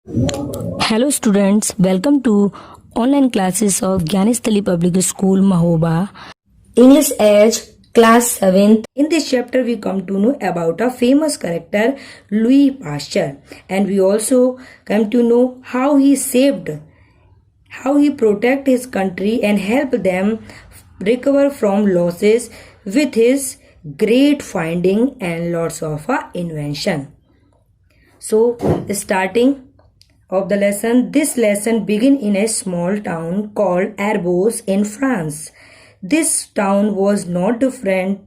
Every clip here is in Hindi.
Hello students, welcome to online classes of Gyanestali Public School Mahoba. English Age Class 7th. In this chapter we come to know about a famous character Louis Pasteur, and we also come to know how he protect his country and help them recover from losses with his great finding and lots of invention. So starting of the lesson. This lesson begin in a small town called Arbos in France. This town was not different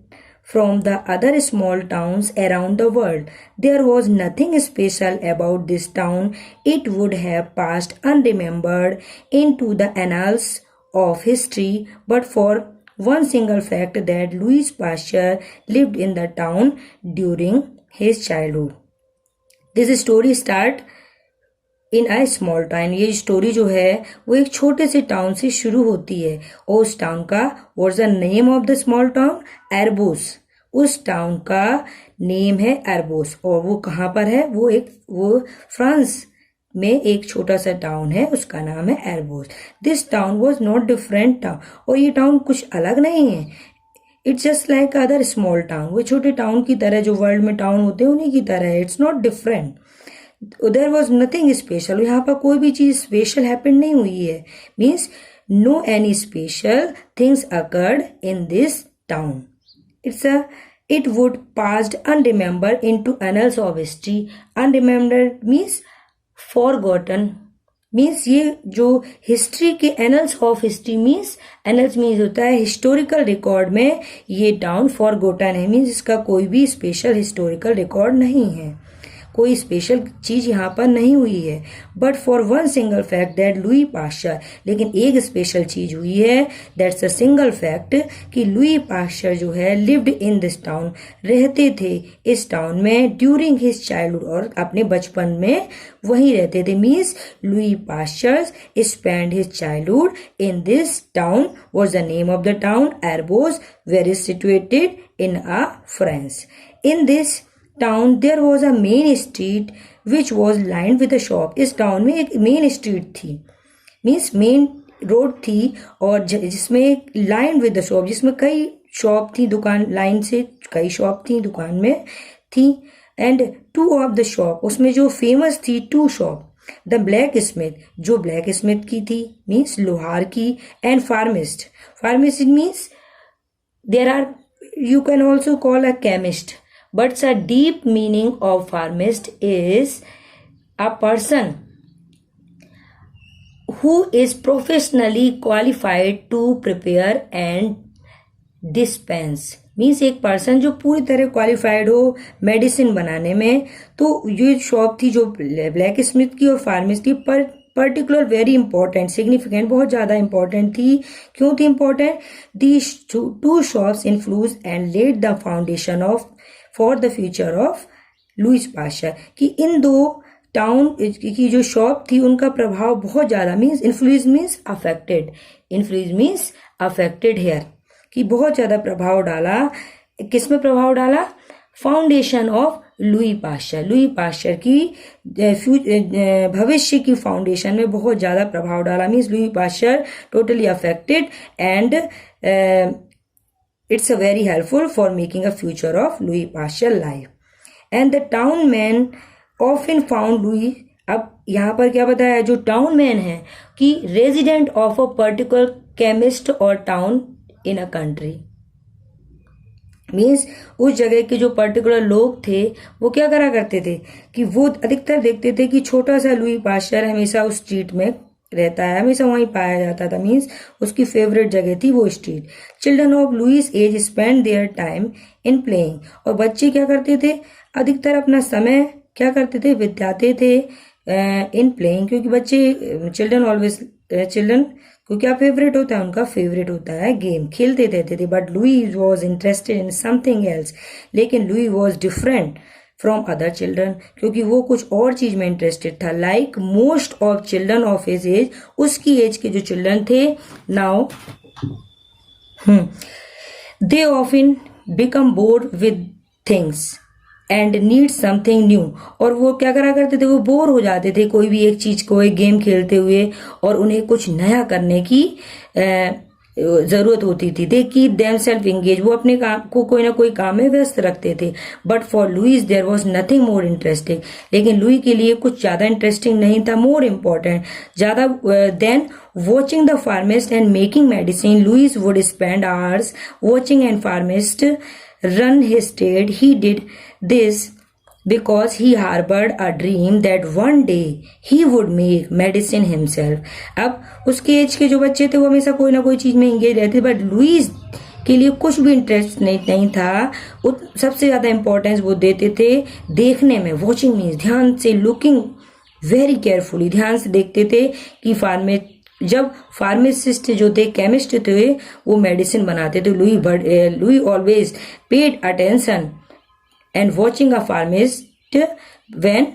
from the other small towns around the world. There was nothing special about this town. It would have passed unremembered into the annals of history but for one single fact that Louis Pasteur lived in the town during his childhood. This story start in I small town. ये स्टोरी जो है वो एक छोटे से टाउन से शुरू होती है और उस टाउन का what's the name of the small town? Arbois. उस टाउन का नेम है एरबोस और वो कहाँ पर है? वो फ्रांस में एक छोटा सा टाउन है, उसका नाम है Arbois. This town was not different town. और ये टाउन कुछ अलग नहीं है. It's just like other small town. वो छोटे टाउन की तरह जो वर्ल्ड में टाउन होते हैं उन्हीं की तरह है. It's not different. There was nothing special. यहाँ पर कोई भी चीज स्पेशल हैपन नहीं हुई है. Means no any special things occurred in this town. It would passed unremembered into annals of history. Unremembered means forgotten. Means ये जो हिस्ट्री के annals of history means annals means होता है हिस्टोरिकल रिकॉर्ड में ये टाउन फॉरगॉटन है. मीन्स इसका कोई भी स्पेशल हिस्टोरिकल रिकॉर्ड नहीं है. कोई स्पेशल चीज यहाँ पर नहीं हुई है. But for one single fact that Louis Pasteur. लेकिन एक स्पेशल चीज हुई है. दैट्स अ सिंगल फैक्ट कि लुई पास्चर जो है लिव्ड इन दिस टाउन. रहते थे इस टाउन में ड्यूरिंग हिज चाइल्डहुड. और अपने बचपन में वहीं रहते थे. Means Louis Pasteur spend his childhood in this town. Was the name of the town Arbois where is situated in France. In this town there was a main street which was lined with a shop. इस टाउन में एक मेन स्ट्रीट थी. मीन्स मेन रोड थी और जिसमें लाइन विद द शॉप, जिसमें कई शॉप थी. दुकान लाइन से कई शॉप थी दुकान में थी. And two of the shop, उसमें जो फेमस थी two shop. The blacksmith, जो ब्लैक स्मिथ की थी मीन्स लोहार की. And pharmacist. Pharmacist means there are you can also call a chemist. But the deep meaning of pharmacist is a person who is professionally qualified to prepare and dispense. Means एक पर्सन जो पूरी तरह क्वालिफाइड हो मेडिसिन बनाने में. तो ये शॉप थी जो ब्लैक स्मिथ की और फार्मेसिस्ट की पर्टिकुलर वेरी इंपॉर्टेंट सिग्निफिकेंट बहुत ज्यादा इंपॉर्टेंट थी. क्यों थी important? These two shops influence and led the foundation of for the future of Louis Pasteur. कि इन दो टाउन की जो शॉप थी उनका प्रभाव बहुत ज्यादा. Means influence means affected. Influence means affected here. कि बहुत ज्यादा प्रभाव डाला. किसमें प्रभाव डाला? Foundation of Louis Pasteur. Louis Pasteur की भविष्य की फाउंडेशन में बहुत ज्यादा प्रभाव डाला. Means Louis Pasteur totally affected and it's very helpful for making a future of Louis Pasteur life. And the town man often found Louis. अब यहाँ पर क्या बताया? जो टाउन मैन है कि resident of a particular chemist और town in a country. Means उस जगह के जो पर्टिकुलर लोग थे वो क्या करा करते थे कि वो अधिकतर देखते थे कि छोटा सा लुई पास्चर हमेशा उस स्ट्रीट में रहता है, हमेशा वहीं पाया जाता था. मीन्स उसकी फेवरेट जगह थी वो street. Children of Louis age spend their time in playing. और बच्चे क्या करते थे? अधिकतर अपना समय क्या करते थे? बिताते थे इन प्लेइंग. क्योंकि बच्चे चिल्ड्रन को क्या फेवरेट होता है? उनका फेवरेट होता है गेम. खेलते रहते थे. But Louis was interested in something else. लेकिन Louis was different from other children. क्योंकि वो कुछ और चीज में इंटरेस्टेड था. Like most of children of his age. उसकी एज के जो चिल्ड्रन थे now they often become bored with things. And need something new. और वो क्या करा करते थे, वो बोर हो जाते थे कोई भी एक चीज को, एक गेम खेलते हुए, और उन्हें कुछ नया करने की जरूरत होती थी। They keep them self engage, वो अपने काम को कोई ना कोई काम में व्यस्त रखते थे। But for Louis there was nothing more interesting, लेकिन लुई के लिए कुछ ज्यादा इंटरेस्टिंग नहीं था, मोर इम्पोर्टेंट, ज्यादा than watching the pharmacist and making medicine. Louis would spend hours watching and pharmacist run his trade. He did this because he harbored a dream that one day he would make medicine himself. अब उसके एज के जो बच्चे थे वो हमेशा कोई ना कोई चीज में इंगेज रहते, बट लुइस के लिए कुछ भी इंटरेस्ट नहीं था। सबसे ज्यादा इंपॉर्टेंस वो देते थे देखने में, वॉचिंग मीन्स ध्यान से, लुकिंग वेरी केयरफुली, ध्यान से देखते थे कि जब फार्मासिस्ट जो थे, केमिस्ट थे, वो मेडिसिन बनाते थे। Louis always paid attention and watching a pharmacist when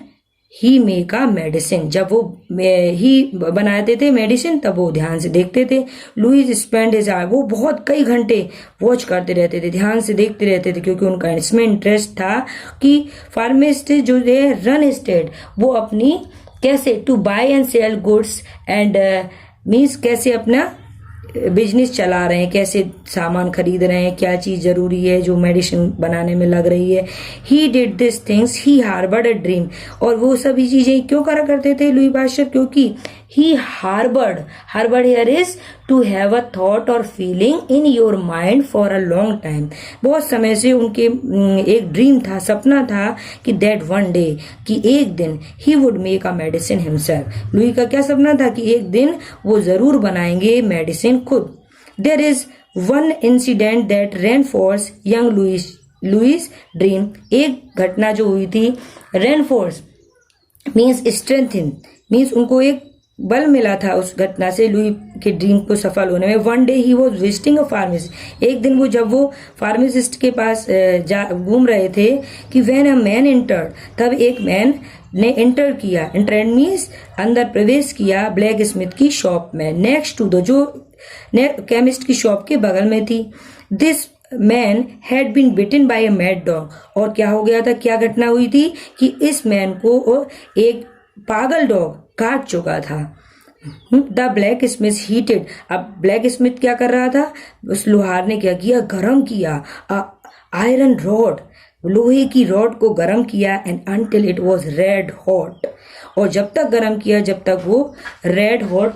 he make a medicine, जब वो ही बनाते थे मेडिसिन तब वो ध्यान से देखते थे। लुइस स्पेंड हिज आवर, वो बहुत कई घंटे वॉच करते रहते थे, ध्यान से देखते रहते थे, क्योंकि उनका इसमें इंटरेस्ट था कि फार्मासिस्ट जो थे रन स्टेट, वो अपनी कैसे to buy and sell goods and means कैसे अपना बिजनेस चला रहे हैं, कैसे सामान खरीद रहे हैं, क्या चीज जरूरी है जो मेडिसिन बनाने में लग रही है। He did this things, he harboured a dream, और वो सभी चीजें क्यों करा करते थे लुई पास्चर, क्योंकि he harboured here is to have a thought और feeling in your mind for a long time. बहुत समय से उनके एक ड्रीम था, सपना था कि दैट वन डे, कि एक दिन he would make a medicine himself. Louis का क्या सपना था कि एक दिन वो जरूर बनाएंगे मेडिसिन खुद। There is one incident that reinforce young Louis dream, एक घटना जो हुई थी, रेनफोर्स मीन्स स्ट्रेंथन, मीन्स उनको एक बल मिला था उस घटना से लुई के ड्रीम को सफल होने में। One day he was visiting a pharmacist, एक दिन जब वो फार्मासिस्ट के पास घूम रहे थे, कि व्हेन अ मैन एंटर्ड, तब एक मैन ने एंटर किया, एंटर मीन्स अंदर प्रवेश किया, ब्लैक स्मिथ की शॉप में, नेक्स्ट टू द, जो केमिस्ट की शॉप के बगल में थी। This man had been bitten by a mad dog, और क्या हो गया था, क्या घटना हुई थी कि इस मैन को एक पागल डॉग काट चुका था। द ब्लैक स्मिथ हीटेड, अब ब्लैक स्मिथ क्या कर रहा था, उस लोहार ने क्या किया, गरम किया आयरन रॉड, लोहे की रॉड को गरम किया, and until it was red hot, और जब तक गरम किया जब तक वो रेड हॉट